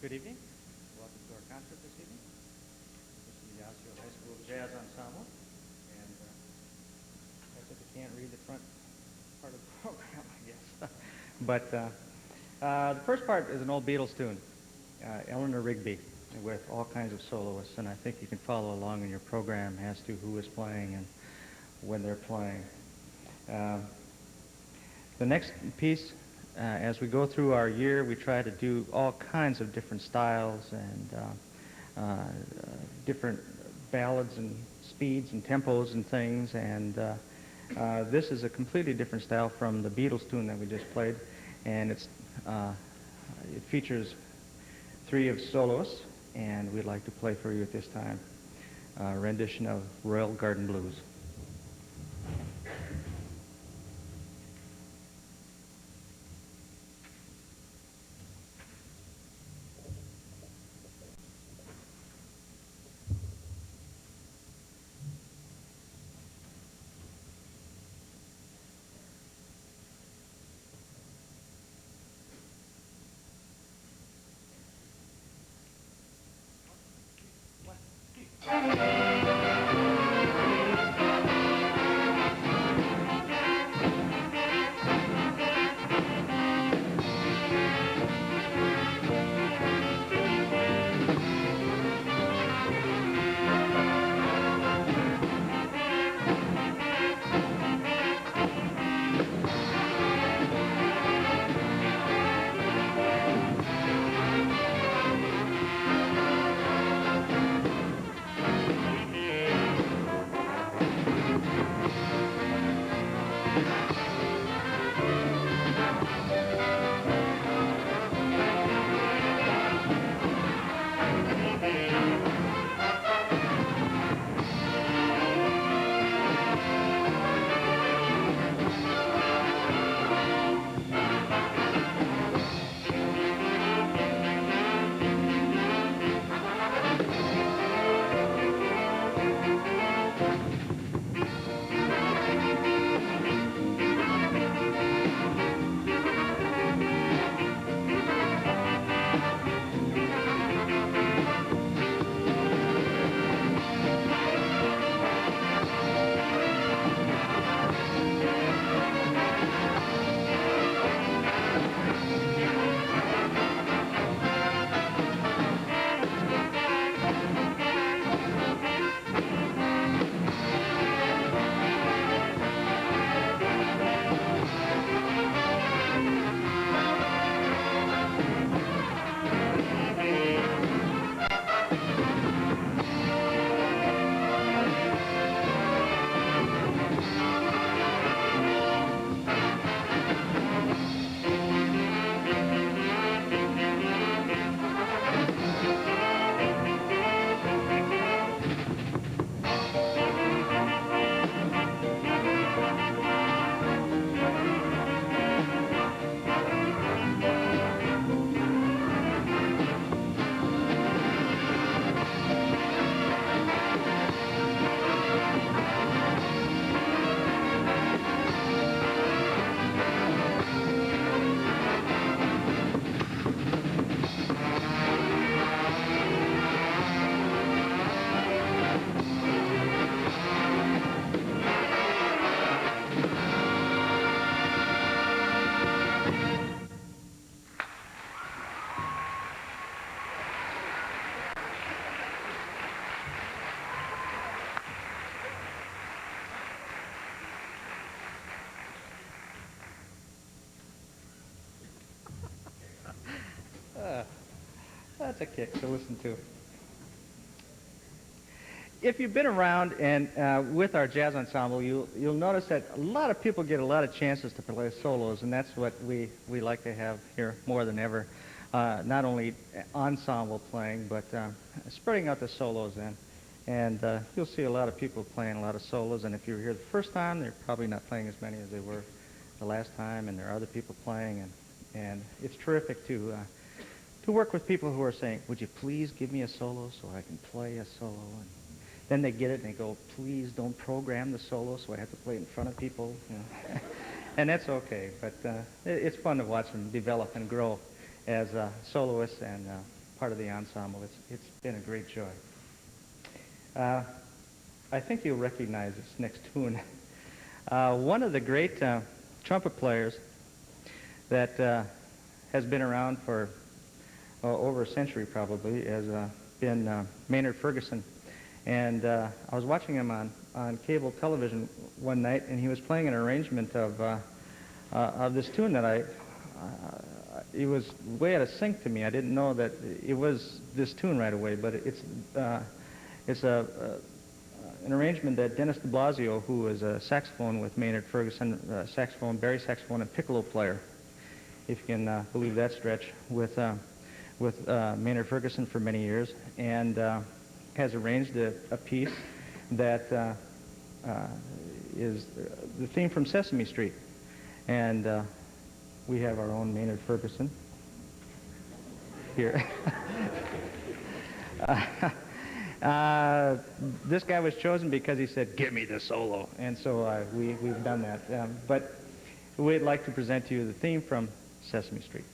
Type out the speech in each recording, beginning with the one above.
Good evening. Welcome to our concert this evening. This is the Osseo High School Jazz Ensemble. And I guess I can't read the front part of the program, I guess. But the first part is an old Beatles tune, Elanor Rigby, with all kinds of soloists. And I think you can follow along in your program as to who is playing and when they're playing. The next piece, as we go through our year, we try to do all kinds of different styles and different ballads and speeds and tempos and things. And this is a completely different style from the Beatles tune that we just played. And it features three of soloists, and we'd like to play for you at this time a rendition of Royal Garden Blues. That's a kick to listen to. If you've been around and with our jazz ensemble, you'll notice that a lot of people get a lot of chances to play solos, and that's what we like to have here more than ever. Not only ensemble playing, but spreading out the solos in. And you'll see a lot of people playing a lot of solos, and if you were here the first time, they're probably not playing as many as they were the last time, and there are other people playing, and it's terrific to work with people who are saying, would you please give me a solo so I can play a solo? And then they get it and they go, please don't program the solo so I have to play it in front of people. You know? And that's okay, but it's fun to watch them develop and grow as soloists and part of the ensemble. It's been a great joy. I think you'll recognize this next tune. One of the great trumpet players that has been around for over a century probably has been Maynard Ferguson. And I was watching him on cable television one night, and he was playing an arrangement of this tune that it was way out of sync to me. I didn't know that it was this tune right away, but it's an arrangement that Dennis de Blasio, who was a saxophone with Maynard Ferguson, baritone saxophone, and piccolo player, if you can believe that stretch, with Maynard Ferguson for many years, and has arranged a piece that is the theme from Sesame Street. And we have our own Maynard Ferguson here. This guy was chosen because he said, "Give me the solo," and so we've done that. But we'd like to present to you the theme from Sesame Street.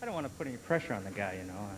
I don't want to put any pressure on the guy, you know.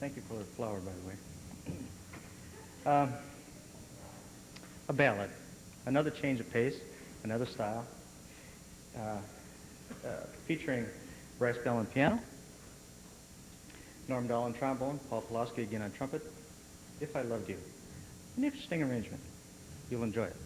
Thank you for the flower, by the way. A ballad, another change of pace, another style, featuring Bryce Bell on piano, Norm Dahl on trombone, Paul Pawlowski again on trumpet. If I Loved You. An interesting arrangement. You'll enjoy it.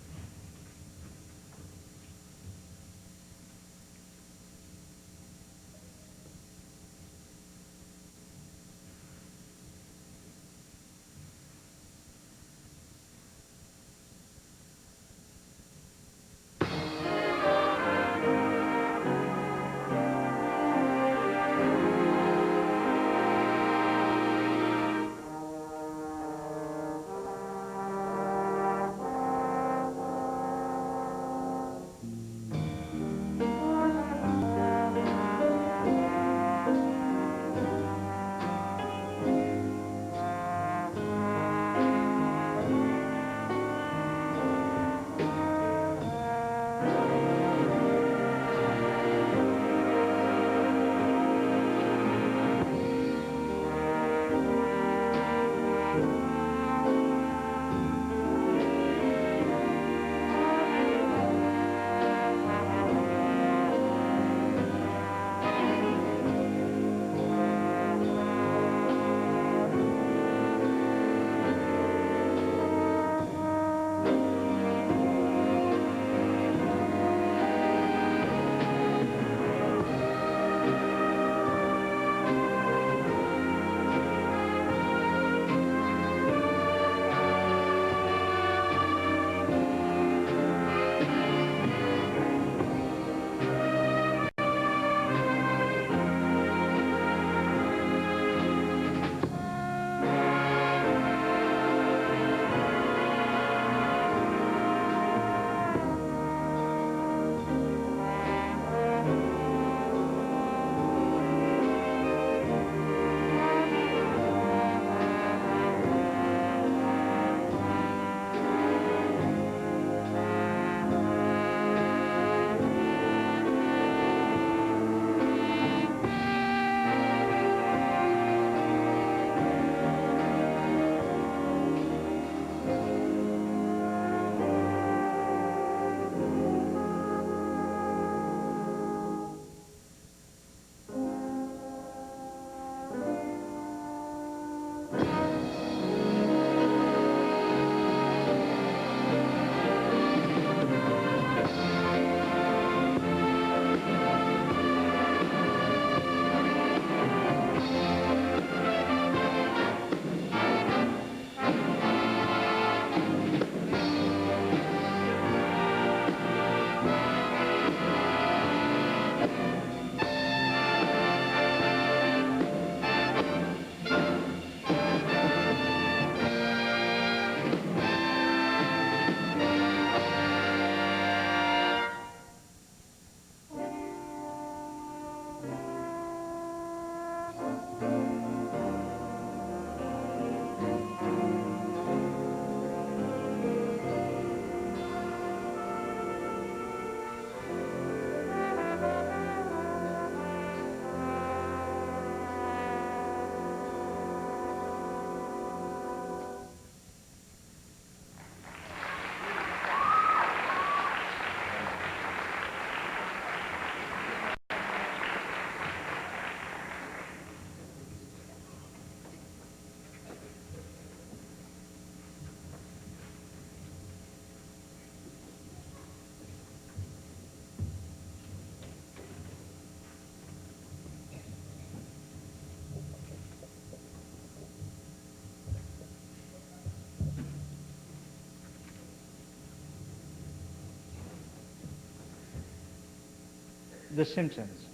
The Simpsons.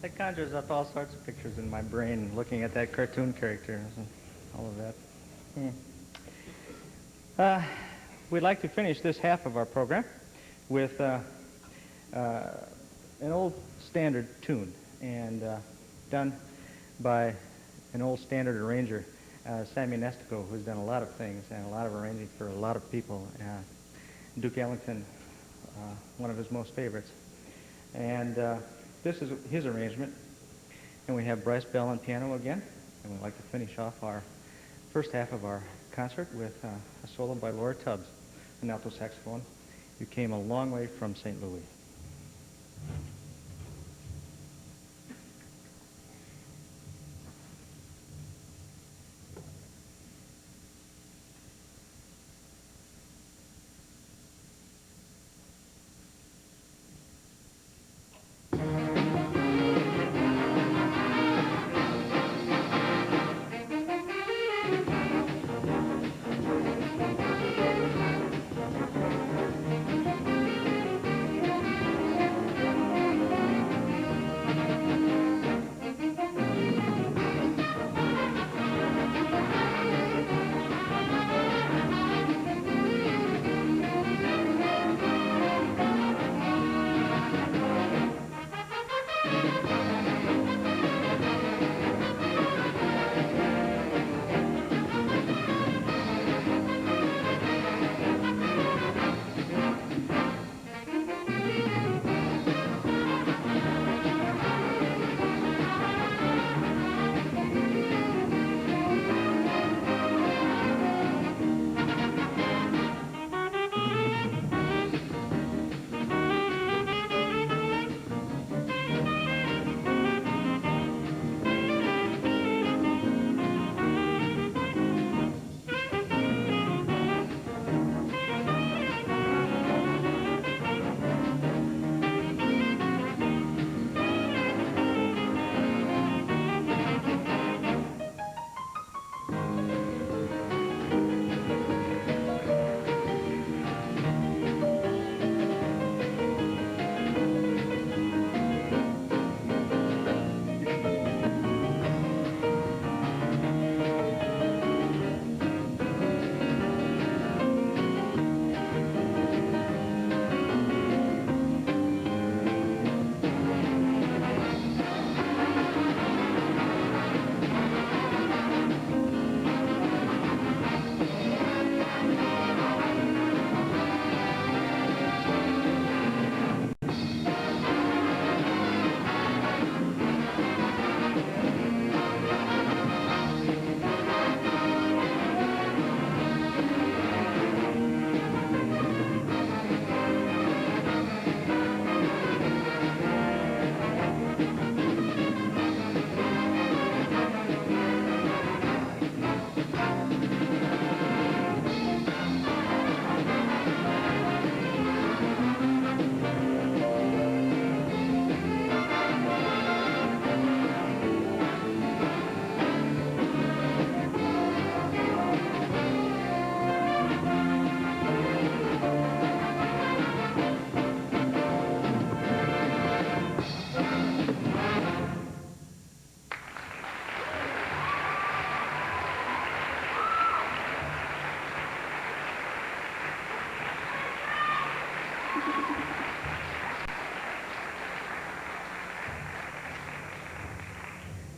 That conjures up all sorts of pictures in my brain, looking at that cartoon characters and all of that. We'd like to finish this half of our program with an old standard tune, and done by an old standard arranger, Sammy Nestico, who's done a lot of things and a lot of arranging for a lot of people. Duke Ellington, one of his most favorites. And this is his arrangement. And we have Bryce Bell on piano again. And we'd like to finish off our first half of our concert with a solo by Laura Tubbs, an alto saxophone, who came a long way from St. Louis.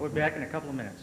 We'll be back in a couple of minutes.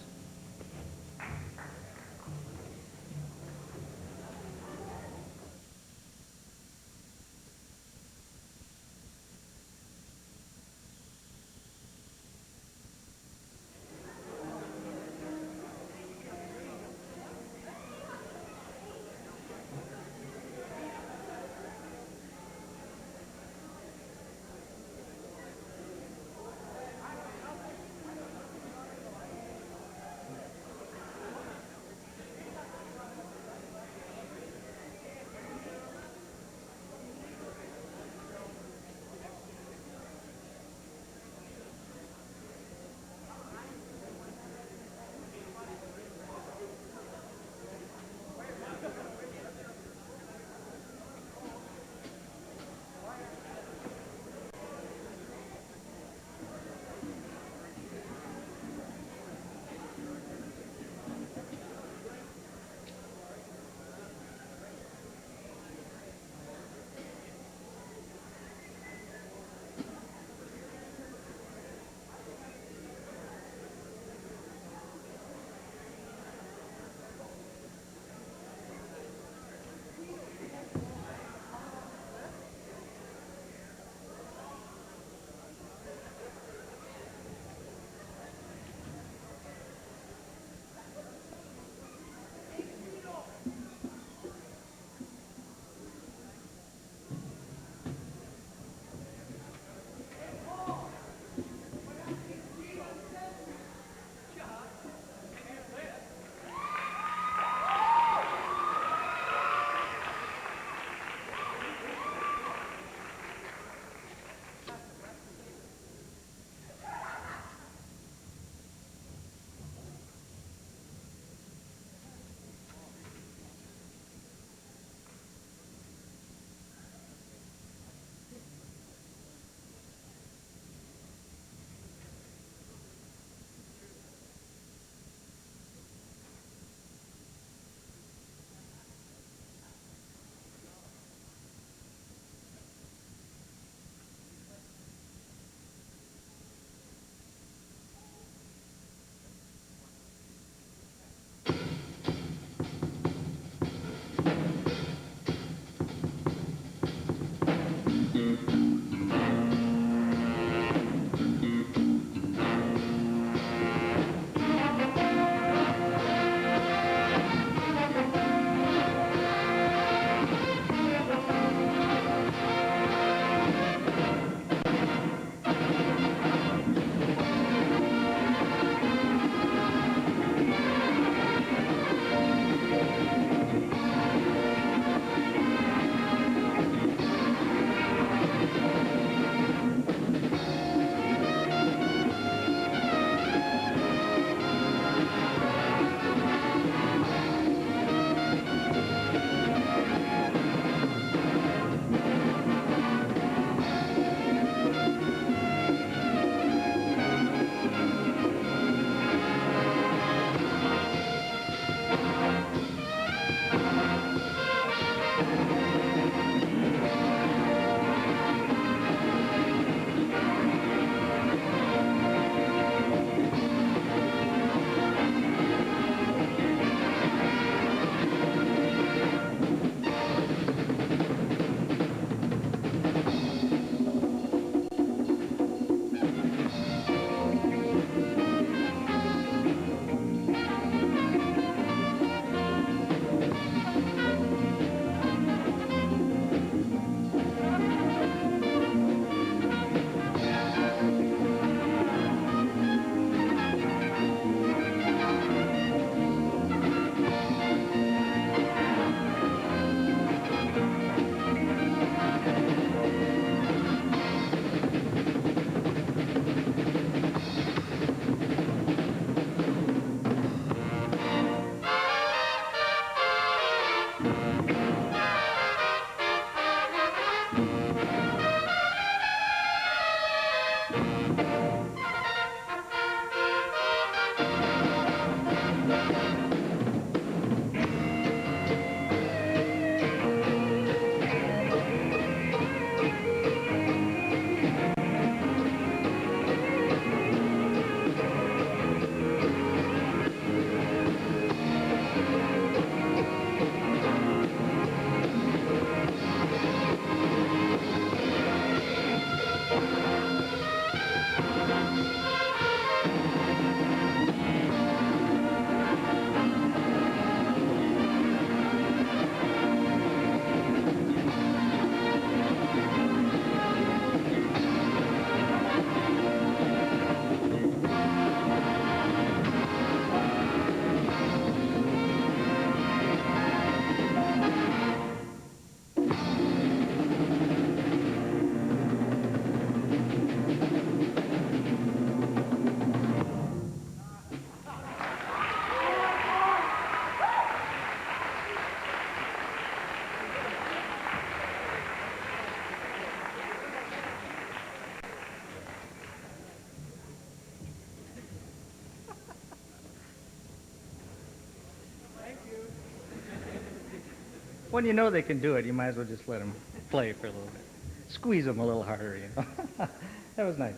When you know they can do it, you might as well just let them play for a little bit. Squeeze them a little harder, you know. That was nice.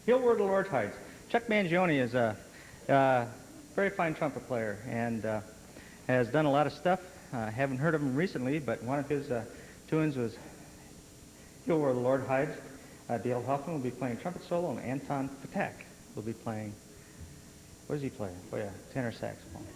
He'll Where the Lord Hides. Chuck Mangione is a very fine trumpet player and has done a lot of stuff. Haven't heard of him recently, but one of his tunes was He'll Where the Lord Hides. Dale Hoffman will be playing trumpet solo, and Anton Patak will be playing, what does he play? Oh yeah, tenor saxophone.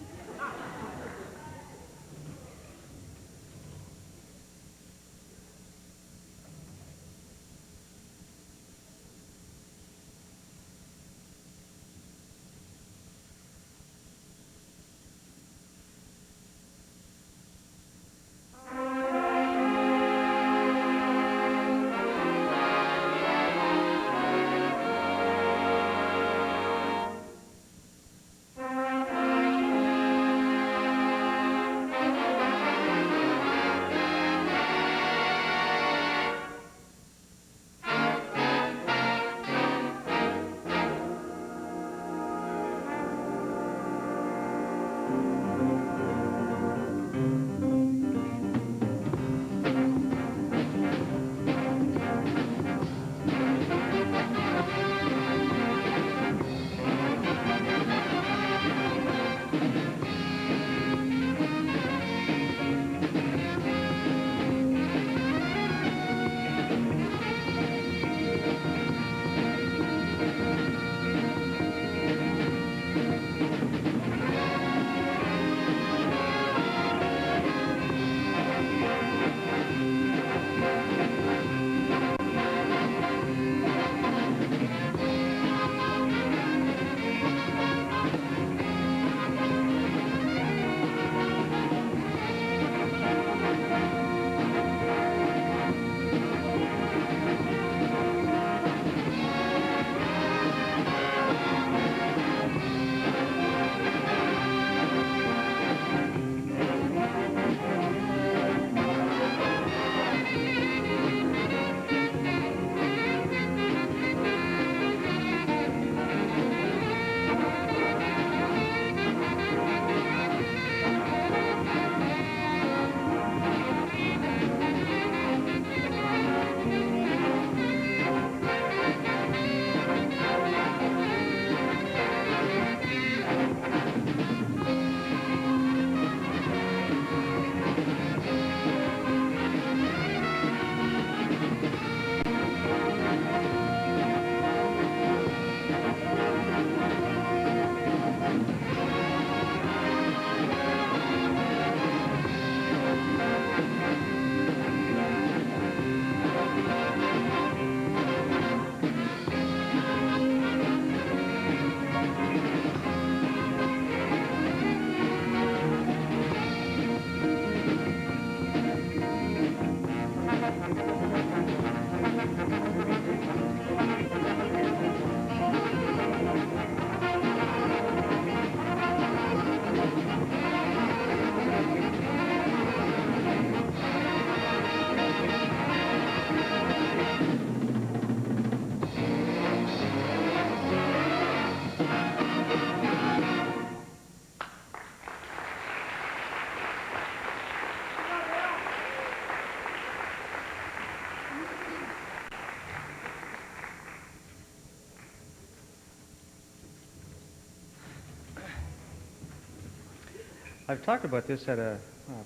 I've talked about this at a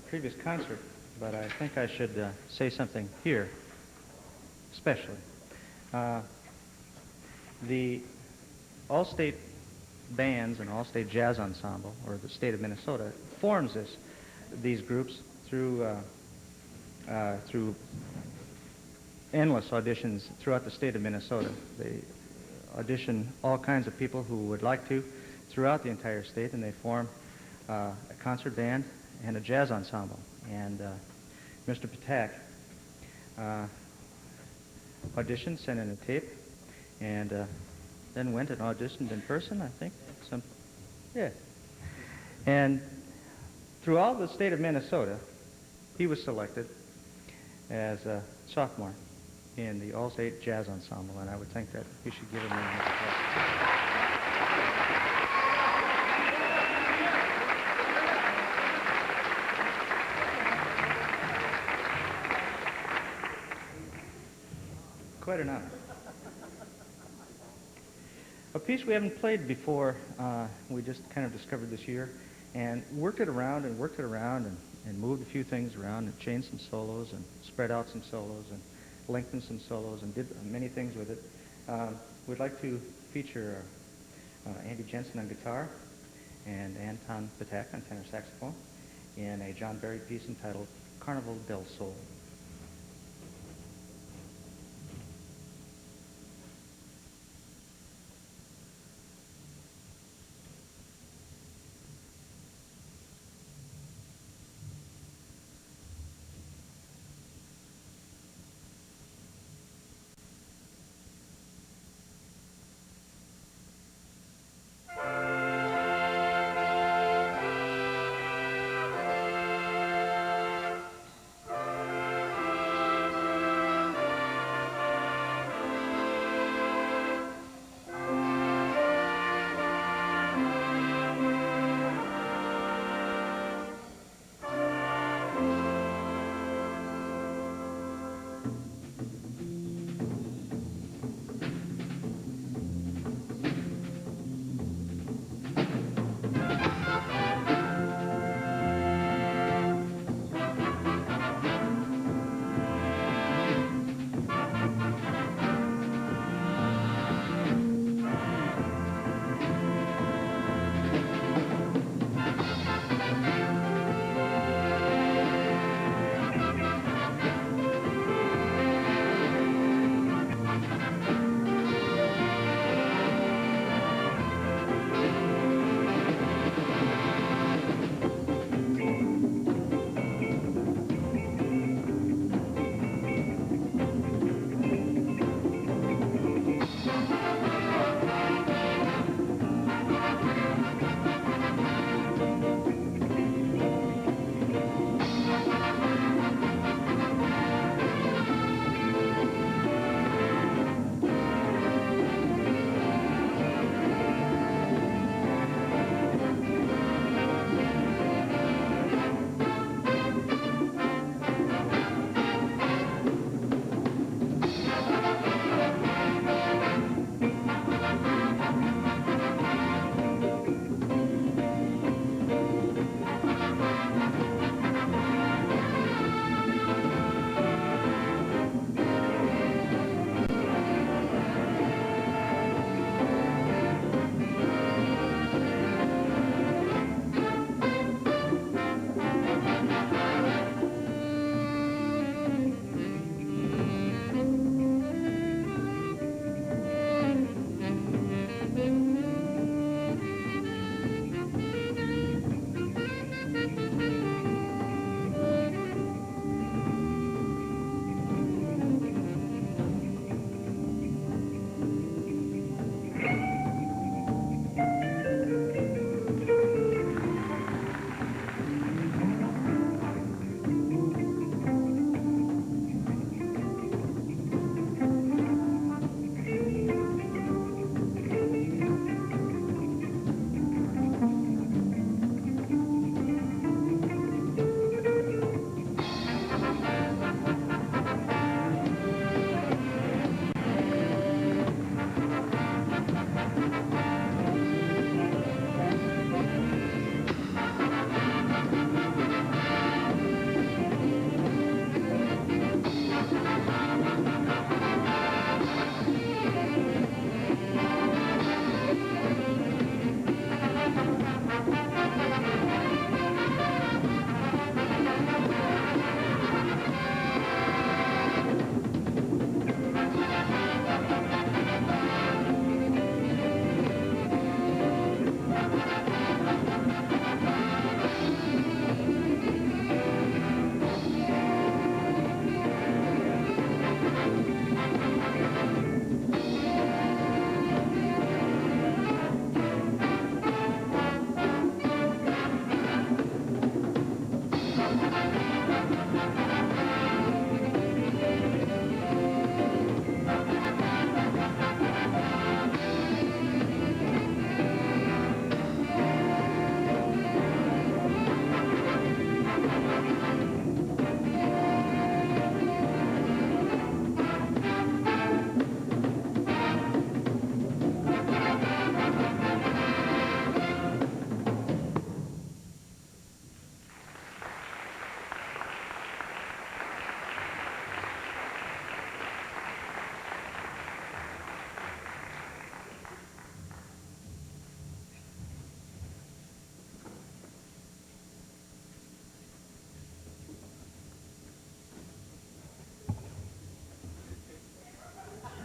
previous concert, but I think I should say something here, especially. The All-State Bands and All-State Jazz Ensemble, or the state of Minnesota, forms these groups through endless auditions throughout the state of Minnesota. They audition all kinds of people who would like to throughout the entire state, and they form a concert band and a jazz ensemble. And Mr. Patak auditioned, sent in a tape, and then went and auditioned in person, I think. Yeah. And throughout the state of Minnesota, he was selected as a sophomore in the All-State Jazz Ensemble, and I would think that we should give him a round of applause. quite an honor. A piece we haven't played before, we just kind of discovered this year, and worked it around and moved a few things around and changed some solos and spread out some solos and lengthened some solos and did many things with it. We'd like to feature Andy Jensen on guitar and Anton Patak on tenor saxophone in a John Barry piece entitled Carnaval Del Sol.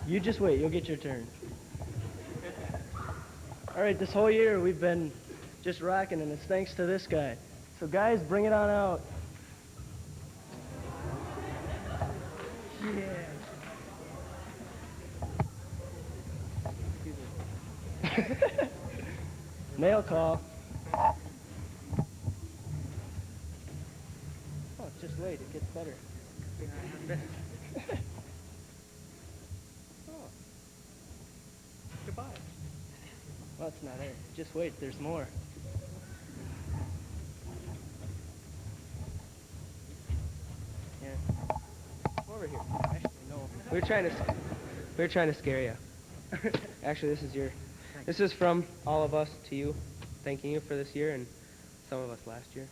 You just wait. You'll get your turn. All right, this whole year we've been just rocking, and it's thanks to this guy. So guys, bring it on out. Yeah. Mail call. Oh, just wait. It gets better. Oh. Goodbye. Well, it's not it. Just wait. There's more. Yeah. Over here. Actually, no. We're trying to scare you. Actually, this is from all of us to you, thanking you for this year and some of us last year.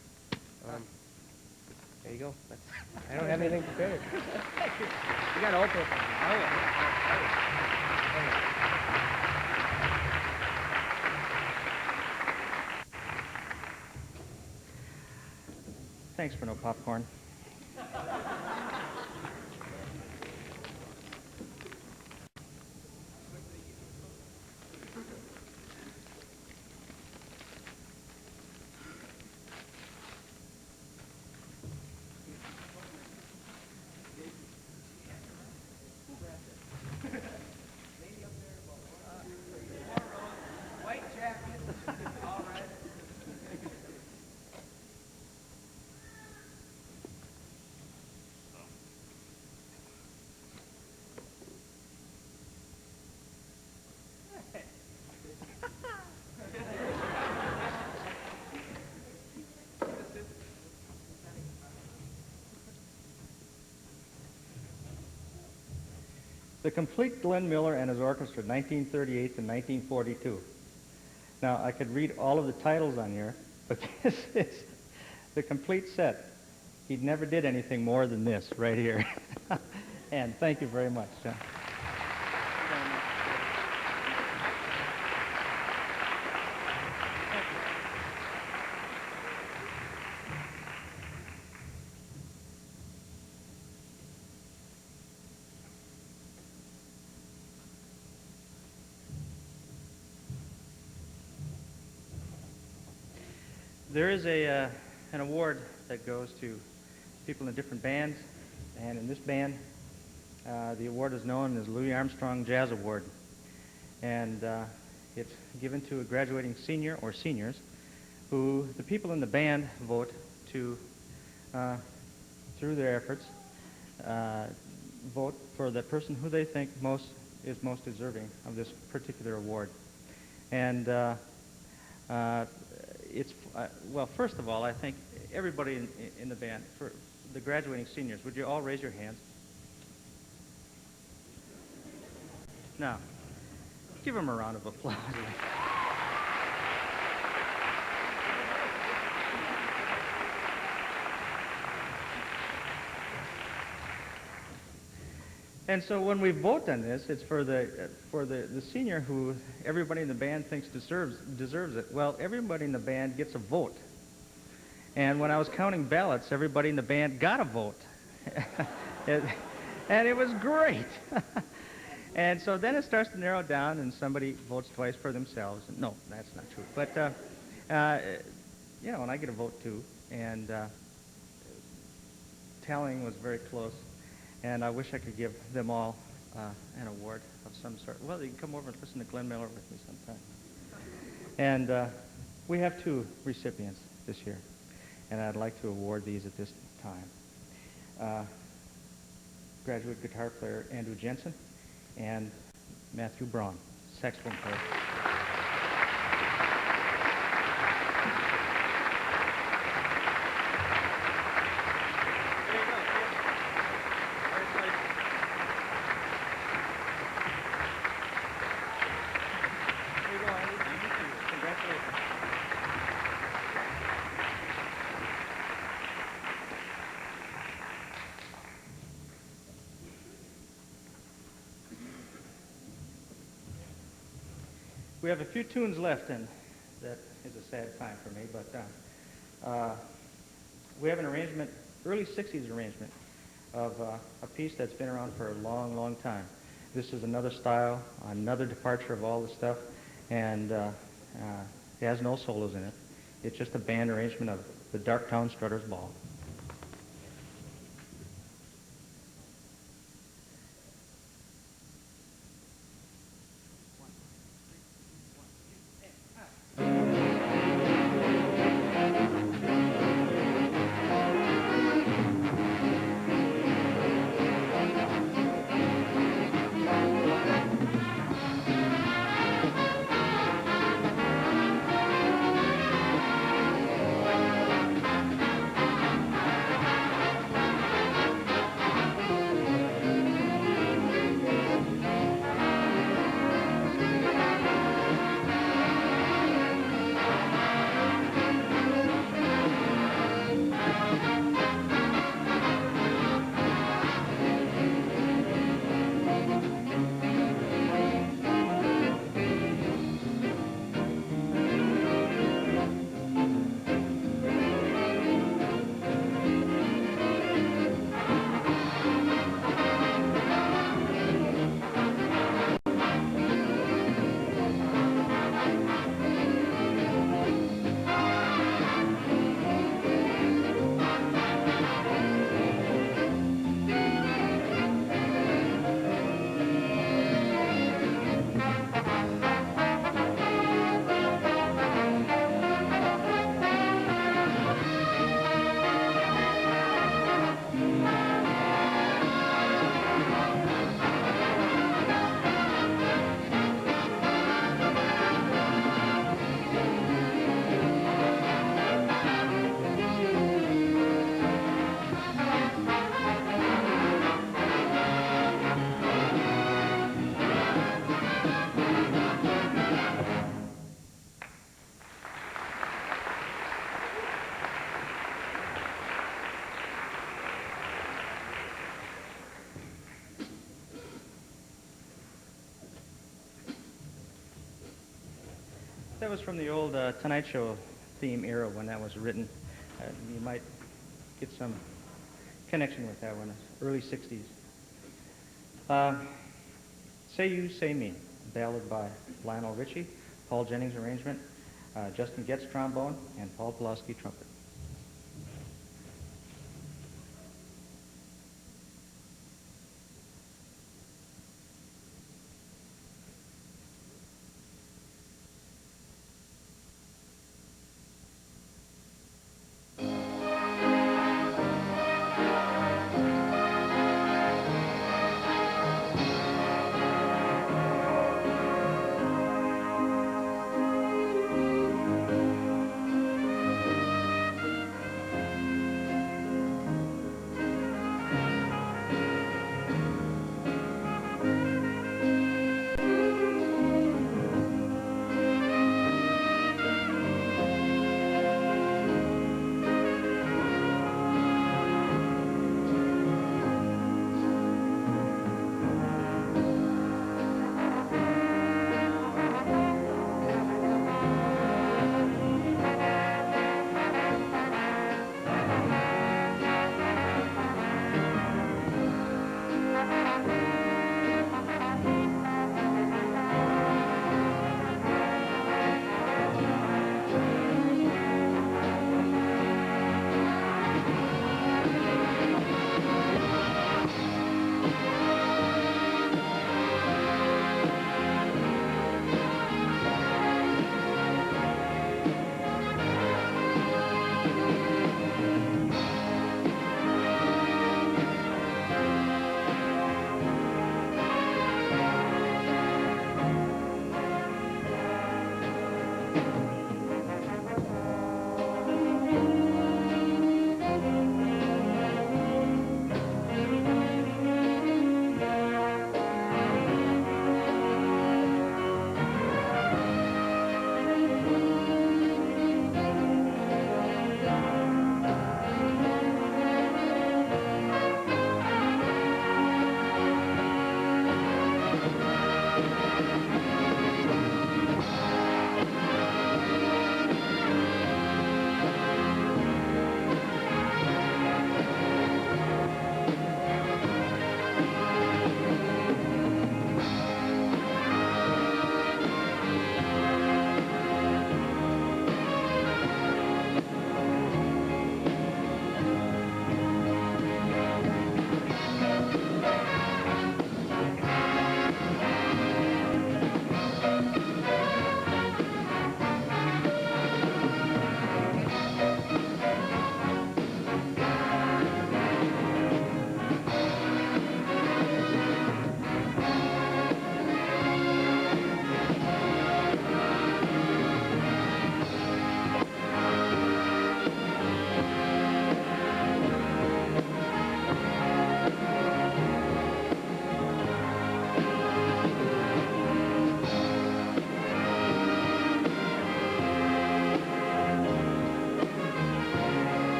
There you go. I don't have anything prepared. You gotta open it. Thanks for no popcorn. The Complete Glenn Miller and His Orchestra, 1938 to 1942. Now, I could read all of the titles on here, but this is the complete set. He never did anything more than this right here. And thank you very much, John. There is an award that goes to people in different bands, and in this band, the award is known as Louis Armstrong Jazz Award, and it's given to a graduating senior or seniors who the people in the band vote to, through their efforts, vote for the person who they think is most deserving of this particular award. And well, first of all, I think everybody in the band, for the graduating seniors, would you all raise your hands? Now, give them a round of applause. And so when we vote on this, it's for the senior who everybody in the band thinks deserves it. Well, everybody in the band gets a vote. And when I was counting ballots, everybody in the band got a vote. And it was great. And so then it starts to narrow down, and somebody votes twice for themselves. No, that's not true. But, and I get a vote too. And tallying was very close. And I wish I could give them all an award of some sort. Well, you can come over and listen to Glenn Miller with me sometime. And we have two recipients this year, and I'd like to award these at this time. Graduate guitar player Andrew Jensen and Matthew Braun, saxophone player. We have a few tunes left, and that is a sad time for me, but we have an arrangement, early 60s arrangement, of a piece that's been around for a long, long time. This is another style, another departure of all the stuff, and it has no solos in it. It's just a band arrangement of the Darkton Strutter's Ball. That was from the old Tonight Show theme era when that was written. You might get some connection with that one, early 60s. Say You, Say Me, a ballad by Lionel Richie, Paul Jennings arrangement, Justin Getz trombone, and Paul Pulaski trumpet.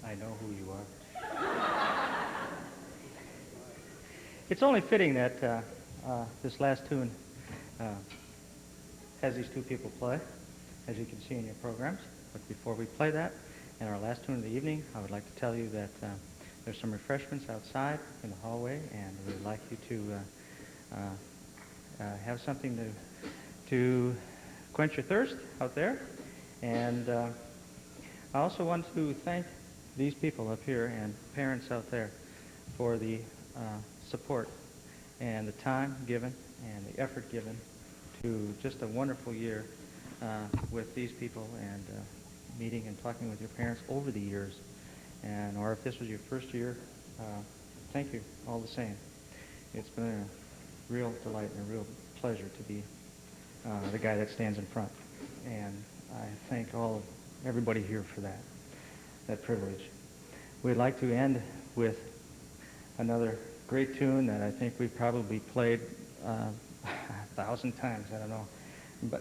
I know who you are. It's only fitting that this last tune has these two people play, as you can see in your programs. But before we play that, and our last tune of the evening, I would like to tell you that there's some refreshments outside in the hallway, and we'd like you to have something to quench your thirst out there. And I also want to thank these people up here and parents out there for the support and the time given and the effort given to just a wonderful year with these people and meeting and talking with your parents over the years. And or if this was your first year, thank you all the same. It's been a real delight and a real pleasure to be the guy that stands in front. And I thank everybody here for that privilege. We'd like to end with another great tune that I think we've probably played 1,000 times, I don't know.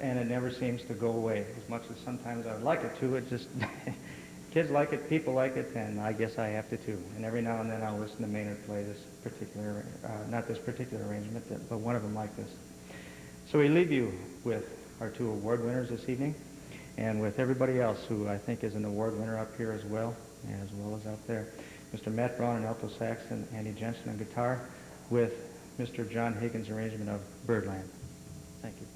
And it never seems to go away. As much as sometimes I would like it to, it just, kids like it, people like it, and I guess I have to too. And every now and then I'll listen to Maynard play this particular, not this particular arrangement, but one of them like this. So we leave you with our two award winners this evening, and with everybody else who I think is an award winner up here as well as out there. Mr. Matt Braun on alto sax and Andy Jensen on guitar, with Mr. John Higgins' arrangement of Birdland. Thank you.